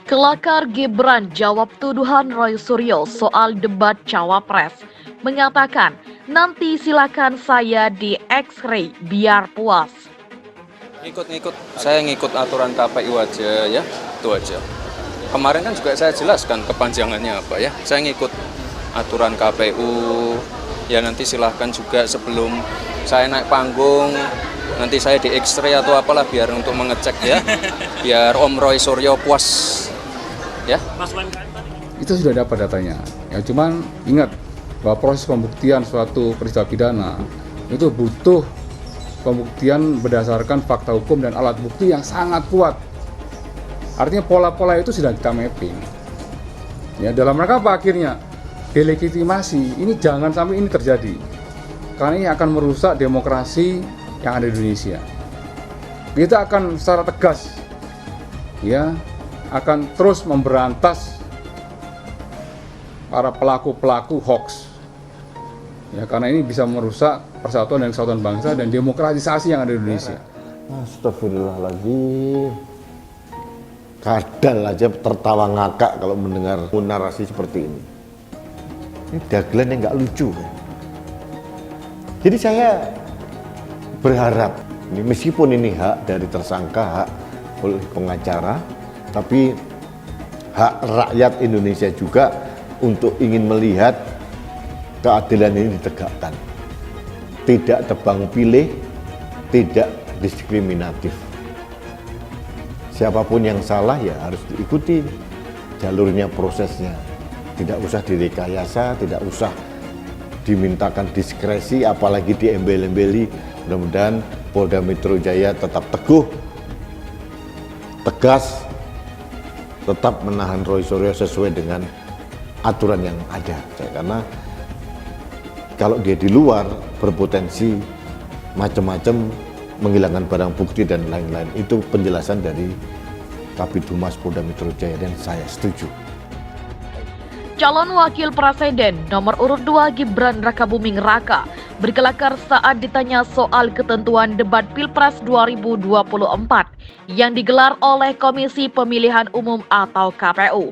Kelakar Gibran jawab tuduhan Roy Suryo soal debat Cawapres. Mengatakan, nanti silakan saya di X-ray biar puas. Saya ngikut aturan KPU aja ya, itu aja. Kemarin kan juga saya jelaskan kepanjangannya apa ya. Saya ngikut aturan KPU, ya nanti silahkan juga sebelum saya naik panggung, nanti saya di X-ray atau apalah biar untuk mengecek ya, biar Om Roy Suryo puas ya. Itu sudah dapat datanya. Ya cuman ingat bahwa proses pembuktian suatu peristiwa pidana itu butuh pembuktian berdasarkan fakta hukum dan alat bukti yang sangat kuat. Artinya pola-pola itu sudah kita mapping. Ya, dalam rangka apa akhirnya? Delegitimasi. Ini jangan sampai ini terjadi. Karena ini akan merusak demokrasi yang ada di Indonesia. Kita akan secara tegas ya, akan terus memberantas para pelaku-pelaku hoax. Ya, karena ini bisa merusak persatuan dan kesatuan bangsa dan demokratisasi yang ada di Indonesia. Astagfirullahaladzim. Kadal aja tertawa ngakak kalau mendengar narasi seperti ini. Ini dagelan yang nggak lucu kan? Jadi saya berharap, ini meskipun ini hak dari tersangka, hak oleh pengacara, tapi hak rakyat Indonesia juga untuk ingin melihat keadilan ini ditegakkan. Tidak tebang pilih, tidak diskriminatif. Siapapun yang salah ya harus diikuti jalurnya, prosesnya. Tidak usah direkayasa, tidak usah dimintakan diskresi, apalagi diembel-embeli. Mudah-mudahan Polda Metro Jaya tetap teguh, tegas, tetap menahan Roy Suryo sesuai dengan aturan yang ada. Karena kalau dia di luar berpotensi macam-macam, menghilangkan barang bukti dan lain-lain. Itu penjelasan dari Kabid Humas Polda Metro Jaya dan saya setuju. Calon Wakil Presiden nomor urut 2 Gibran Rakabuming Raka berkelakar saat ditanya soal ketentuan debat Pilpres 2024 yang digelar oleh Komisi Pemilihan Umum atau KPU.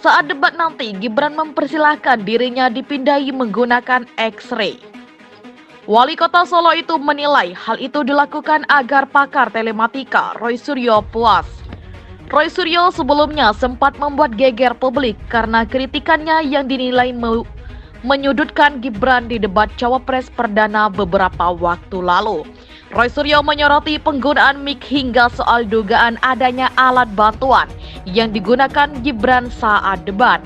Saat debat nanti, Gibran mempersilahkan dirinya dipindai menggunakan X-ray. Wali Kota Solo itu menilai hal itu dilakukan agar pakar telematika Roy Suryo puas. Roy Suryo sebelumnya sempat membuat geger publik karena kritikannya yang dinilai menyudutkan Gibran di debat Cawapres Perdana beberapa waktu lalu. Roy Suryo menyoroti penggunaan mic hingga soal dugaan adanya alat bantuan yang digunakan Gibran saat debat.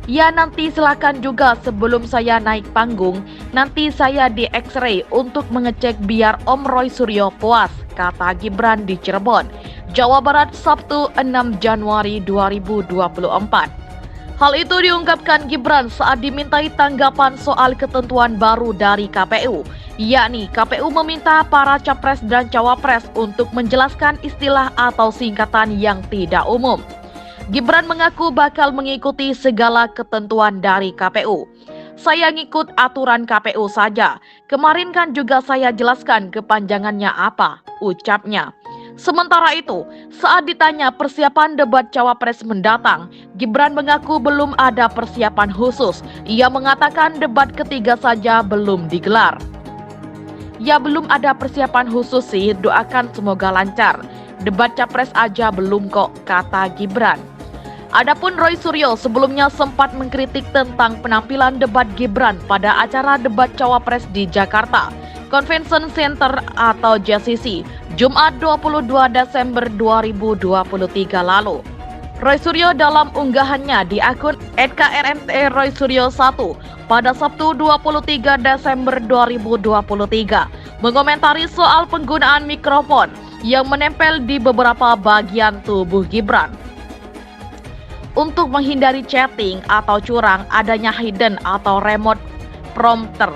Ya nanti silakan juga sebelum saya naik panggung, nanti saya di X-ray untuk mengecek biar Om Roy Suryo puas, kata Gibran di Cirebon, Jawa Barat Sabtu 6 Januari 2024. Hal itu diungkapkan Gibran saat dimintai tanggapan soal ketentuan baru dari KPU, yakni KPU meminta para capres dan cawapres untuk menjelaskan istilah atau singkatan yang tidak umum. Gibran mengaku bakal mengikuti segala ketentuan dari KPU. Saya ngikut aturan KPU saja. Kemarin kan juga saya jelaskan kepanjangannya apa, ucapnya. Sementara itu, saat ditanya persiapan debat Cawapres mendatang, Gibran mengaku belum ada persiapan khusus. Ia mengatakan debat ketiga saja belum digelar. Ya belum ada persiapan khusus sih, doakan semoga lancar. Debat Capres aja belum kok, kata Gibran. Adapun Roy Suryo sebelumnya sempat mengkritik tentang penampilan debat Gibran pada acara debat Cawapres di Jakarta, Convention Center atau JCC, Jumat 22 Desember 2023 lalu. Roy Suryo dalam unggahannya di akun @krmt_roysuryo1 pada Sabtu 23 Desember 2023 mengomentari soal penggunaan mikrofon yang menempel di beberapa bagian tubuh Gibran. Untuk menghindari chatting atau curang adanya hidden atau remote prompter,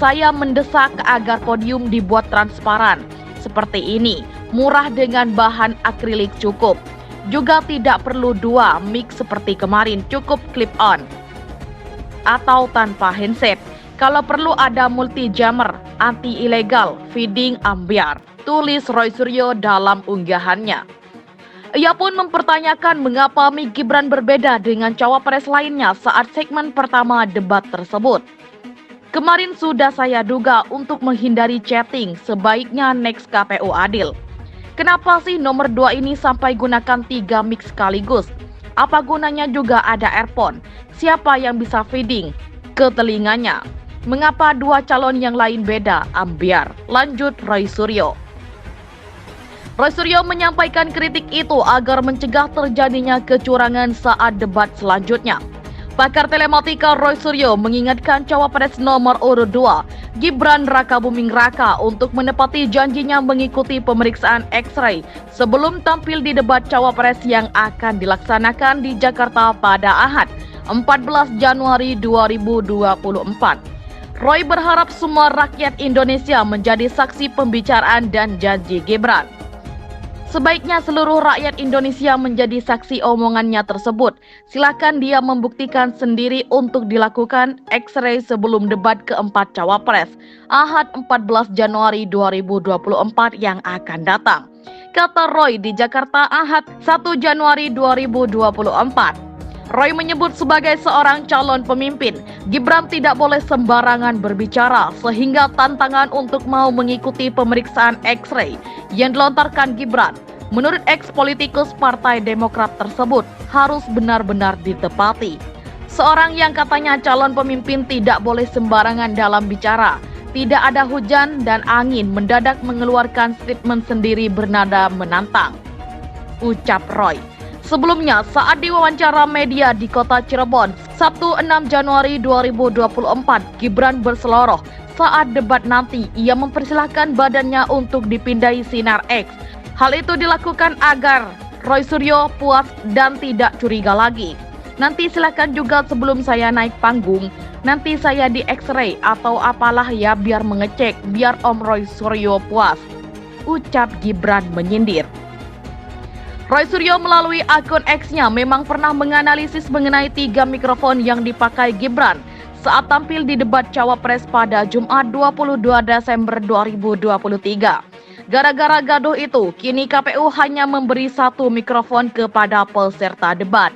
saya mendesak agar podium dibuat transparan seperti ini, murah dengan bahan akrilik cukup. Juga tidak perlu dua mic seperti kemarin, cukup clip on atau tanpa handset. Kalau perlu ada multi jammer, anti ilegal, feeding ambiar, tulis Roy Suryo dalam unggahannya. Ia pun mempertanyakan mengapa mic Gibran berbeda dengan cawapres lainnya saat segmen pertama debat tersebut. Kemarin sudah saya duga untuk menghindari chatting, sebaiknya next KPU adil. Kenapa sih nomor 2 ini sampai gunakan 3 mic sekaligus? Apa gunanya juga ada earphone? Siapa yang bisa feeding ke telinganya? Mengapa 2 calon yang lain beda? Ambiar, lanjut Roy Suryo. Roy Suryo menyampaikan kritik itu agar mencegah terjadinya kecurangan saat debat selanjutnya. Pakar telematika Roy Suryo mengingatkan cawapres nomor urut 2, Gibran Rakabuming Raka untuk menepati janjinya mengikuti pemeriksaan X-ray sebelum tampil di debat cawapres yang akan dilaksanakan di Jakarta pada Ahad, 14 Januari 2024. Roy berharap semua rakyat Indonesia menjadi saksi pembicaraan dan janji Gibran. Sebaiknya seluruh rakyat Indonesia menjadi saksi omongannya tersebut. Silakan dia membuktikan sendiri untuk dilakukan X-ray sebelum debat keempat cawapres, Ahad 14 Januari 2024 yang akan datang. Kata Roy di Jakarta Ahad 1 Januari 2024. Roy menyebut sebagai seorang calon pemimpin, Gibran tidak boleh sembarangan berbicara sehingga tantangan untuk mau mengikuti pemeriksaan X-ray yang dilontarkan Gibran menurut ex-politikus Partai Demokrat tersebut harus benar-benar ditepati. Seorang yang katanya calon pemimpin tidak boleh sembarangan dalam bicara. Tidak ada hujan dan angin mendadak mengeluarkan statement sendiri bernada menantang, ucap Roy. Sebelumnya, saat diwawancara media di kota Cirebon, Sabtu 6 Januari 2024, Gibran berseloroh. Saat debat nanti, ia mempersilahkan badannya untuk dipindai sinar X. Hal itu dilakukan agar Roy Suryo puas dan tidak curiga lagi. Nanti silakan juga sebelum saya naik panggung, nanti saya di X-ray atau apalah ya biar mengecek, biar Om Roy Suryo puas, ucap Gibran menyindir. Roy Suryo melalui akun X-nya memang pernah menganalisis mengenai 3 mikrofon yang dipakai Gibran saat tampil di debat cawapres pada Jumat 22 Desember 2023. Gara-gara gaduh itu, kini KPU hanya memberi 1 mikrofon kepada peserta debat.